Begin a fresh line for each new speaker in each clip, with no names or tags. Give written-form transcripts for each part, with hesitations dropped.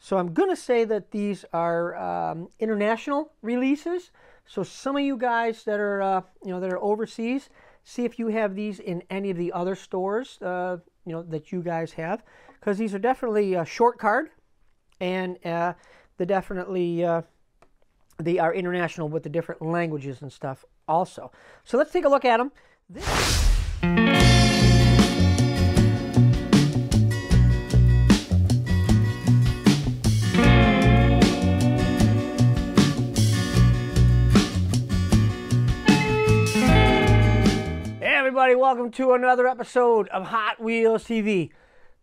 So I'm going to say that these are international releases. So some of you guys that are that are overseas, see if you have these in any of the other stores that you guys have, because these are definitely short card, and they definitely they are international with the different languages and stuff also. So let's take a look at them. Everybody, welcome to another episode of Hot Wheels TV.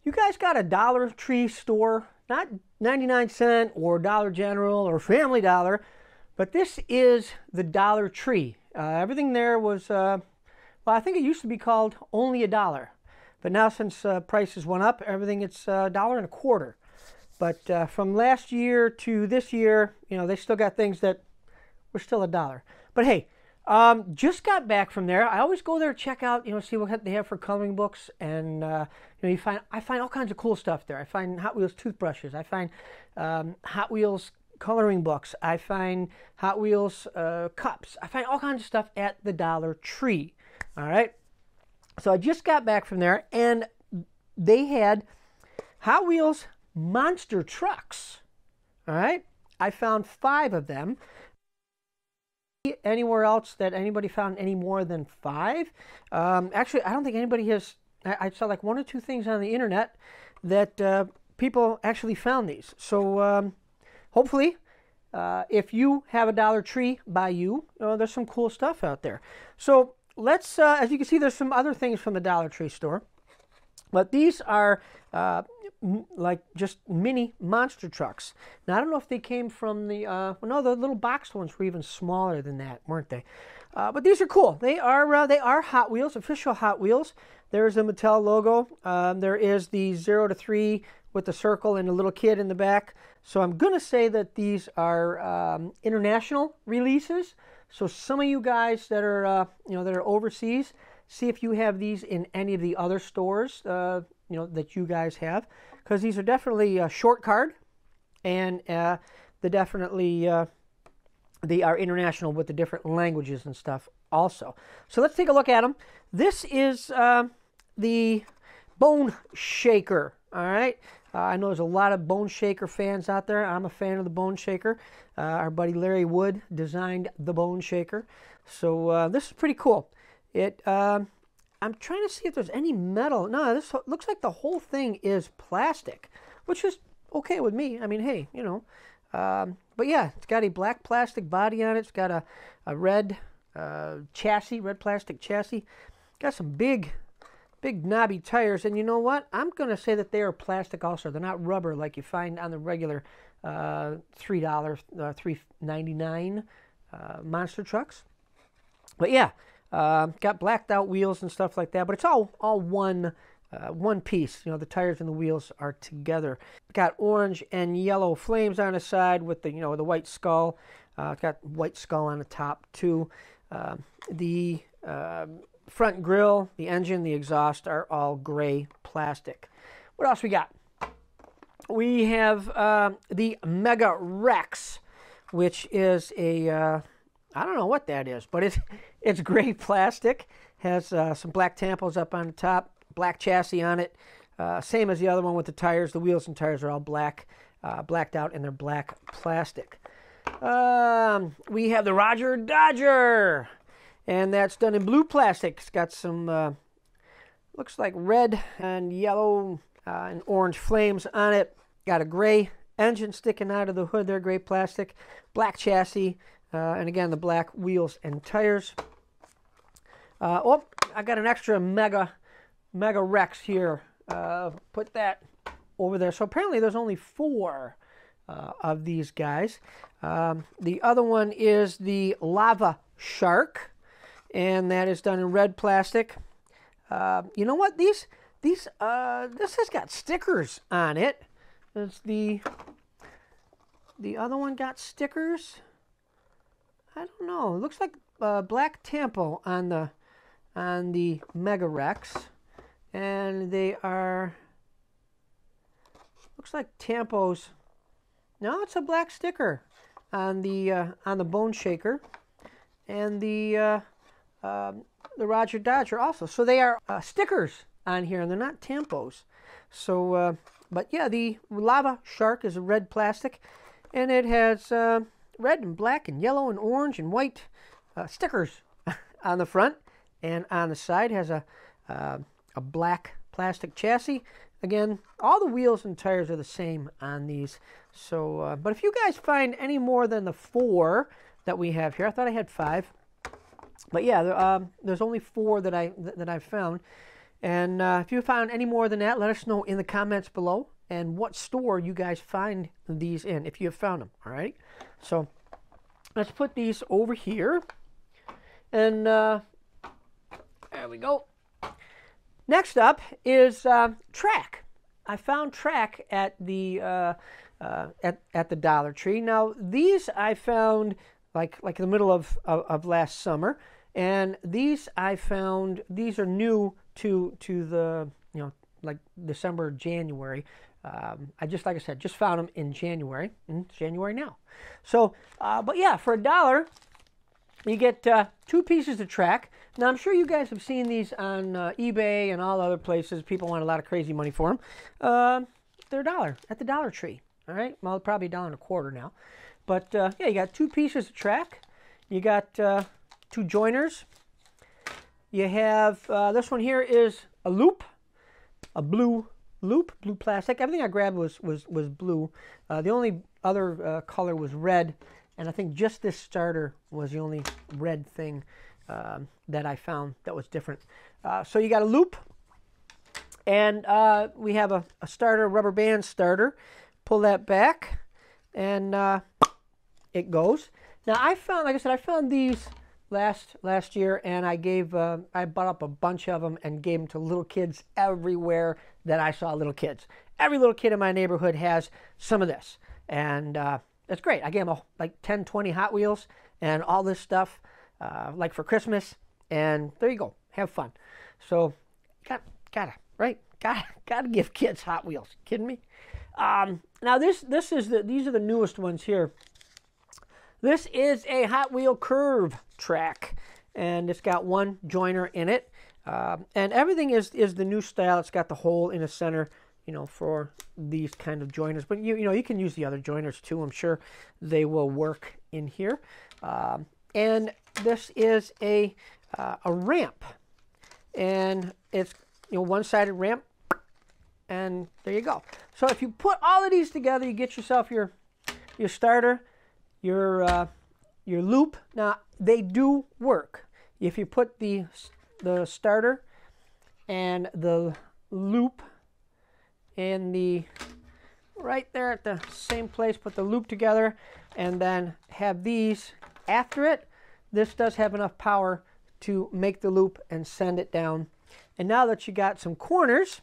You guys got a Dollar Tree store, not 99-cent or Dollar General or Family Dollar, but this is the Dollar Tree. Everything there was, well, I think it used to be called only $1, but now since prices went up, everything it's $1.25. But from last year to this year, they still got things that were still $1. But hey. Just got back from there. I always go there to check out, see what they have for coloring books, and I find all kinds of cool stuff there. I find Hot Wheels toothbrushes. I find Hot Wheels coloring books. I find Hot Wheels cups. I find all kinds of stuff at the Dollar Tree. All right. So I just got back from there, and they had Hot Wheels monster trucks. All right. I found 5 of them. Anywhere else that anybody found any more than 5? Actually, I don't think anybody has. I saw like 1 or 2 things on the internet that people actually found these. So hopefully, if you have a Dollar Tree by you, there's some cool stuff out there. So let's, as you can see, there's some other things from the Dollar Tree store. But these are like just mini monster trucks. Now, I don't know if they came from the, well, no, the little boxed ones were even smaller than that, weren't they? But these are cool. They are Hot Wheels, official Hot Wheels. There's the Mattel logo. There is the 0 to 3 with the circle and a little kid in the back. So I'm going to say that these are international releases. So some of you guys that are, that are overseas, see if you have these in any of the other stores, that you guys have, because these are definitely short card, and they definitely they are international with the different languages and stuff also. So let's take a look at them. This is the Bone Shaker. All right. I know there's a lot of Bone Shaker fans out there. I'm a fan of the Bone Shaker. Our buddy Larry Wood designed the Bone Shaker. So this is pretty cool. I'm trying to see if there's any metal. No, this looks like the whole thing is plastic, which is okay with me. I mean, hey, but yeah, it's got a black plastic body on it. It's got a red chassis, red plastic chassis. Got some big knobby tires, and you know what? I'm going to say that they are plastic also. They're not rubber like you find on the regular $3, $3.99 monster trucks. But yeah. Got blacked out wheels and stuff like that, but it's all one piece. The tires and the wheels are together. Got orange and yellow flames on the side with the the white skull. It's got white skull on the top too. The front grille, the engine, the exhaust are all gray plastic. What else we got? We have the Mega Rex, which is a I don't know what that is, but it's gray plastic. Has some black tampos up on the top, black chassis on it. Same as the other one with the tires. The wheels and tires are all black, blacked out, and they're black plastic. We have the Rodger Dodger, and that's done in blue plastic. It's got some, looks like red and yellow and orange flames on it. Got a gray engine sticking out of the hood there, gray plastic, black chassis. And again, the black wheels and tires. Oh, I got an extra Mega Rex here. Put that over there. So apparently there's only 4 of these guys. The other one is the Lava Shark, and that is done in red plastic. You know what? This has got stickers on it. It's the other one got stickers. I don't know. It looks like black tampo on the Mega Rex, and they are, looks like tampos No, it's a black sticker on the bone shaker, and the Rodger Dodger also. So they are stickers on here, and they're not tampos. So, but yeah, the lava shark is a red plastic, and it has red and black and yellow and orange and white stickers on the front, and on the side has a black plastic chassis. Again, all the wheels and tires are the same on these. So, but if you guys find any more than the 4 that we have here, I thought I had 5. But yeah, there's only 4 that I've found. And if you found any more than that, let us know in the comments below, and what store you guys find these in, if you have found them. All right. So let's put these over here, and there we go. Next up is track. I found track at the Dollar Tree. Now these I found like in the middle of last summer, and these I found, these are new to the, you know, like December, January. Like I said, just found them in January. It's January now. So, but yeah, for $1, you get 2 pieces of track. Now, I'm sure you guys have seen these on eBay and all other places. People want a lot of crazy money for them. They're $1 at the Dollar Tree. All right, well, probably $1.25 now. But yeah, you got 2 pieces of track. You got 2 joiners. You have this one here is a loop, a blue loop, blue plastic. Everything I grabbed was blue. The only other color was red, and I think just this starter was the only red thing that I found that was different. So you got a loop, and we have a starter, rubber band starter. Pull that back, and it goes. Now I found, like I said, I found these last year, and I bought up a bunch of them and gave them to little kids everywhere that I saw little kids. Every little kid in my neighborhood has some of this, and it's great. I gave them like 10, 20 Hot Wheels and all this stuff, like for Christmas, and there you go, have fun. So gotta give kids Hot Wheels. Kidding me? Now these are the newest ones here. This is a Hot Wheel curve track, and it's got 1 joiner in it, and everything is the new style. It's got the hole in the center, you know, for these kind of joiners. But you know, you can use the other joiners too. I'm sure they will work in here. And this is a ramp, and it's, you know, one-sided ramp, and there you go. So if you put all of these together, you get yourself your starter, your loop. Now they do work. If you put the starter and the loop in the right there at the same place, put the loop together, and then have these after it, this does have enough power to make the loop and send it down. And now that you got some corners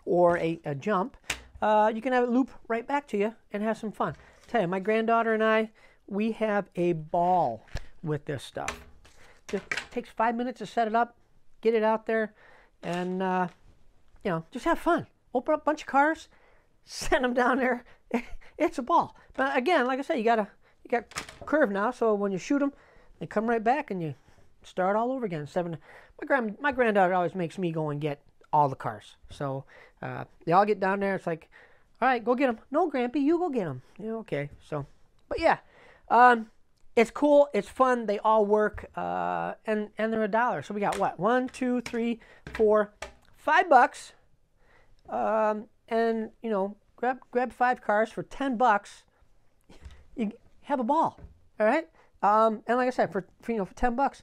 or a jump, you can have it loop right back to you and have some fun. Tell you, my granddaughter and I, we have a ball with this stuff. Just takes 5 minutes to set it up, get it out there, and you know, just have fun. Open up a bunch of cars, send them down there. It's a ball. But again, like I said, you got curve now, so when you shoot them, they come right back, and you start all over again. My granddaughter always makes me go and get all the cars. So they all get down there. It's like, all right, go get them. No, Grampy, you go get them. Yeah, okay. So, but yeah, it's cool. It's fun. They all work, and they're $1. So we got what? 1, 2, 3, 4, $5. And you know, grab 5 cars for $10. You have a ball. All right. And like I said, for $10,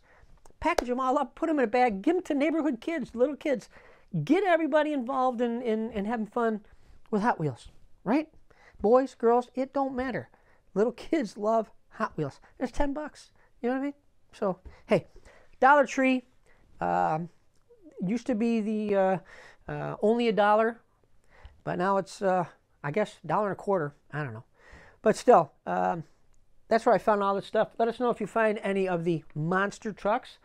package them all up, put them in a bag, give them to neighborhood kids, little kids. Get everybody involved in having fun with Hot Wheels, right? Boys, girls, it don't matter. Little kids love Hot Wheels. It's $10. You know what I mean? So, hey, Dollar Tree used to be the only $1, but now it's, I guess, $1.25. I don't know. But still, that's where I found all this stuff. Let us know if you find any of the monster trucks.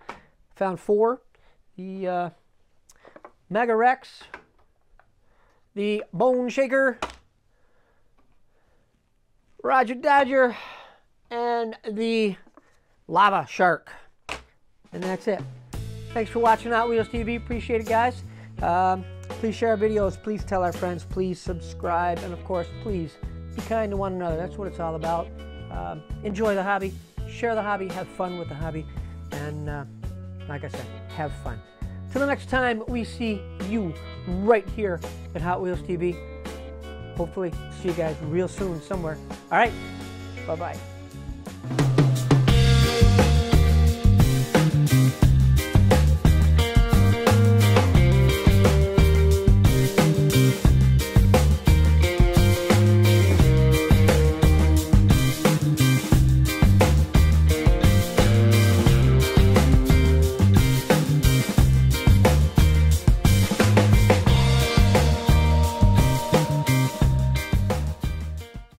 Found 4. The Mega Rex, the Bone Shaker, Rodger Dodger, and the lava shark. And that's it. Thanks for watching Hot Wheels TV. Appreciate it, guys. Please share our videos. Please tell our friends. Please subscribe. And, of course, please be kind to one another. That's what it's all about. Enjoy the hobby. Share the hobby. Have fun with the hobby. And, like I said, have fun. Till the next time we see you right here at Hot Wheels TV. Hopefully, see you guys real soon somewhere. All right. Bye-bye.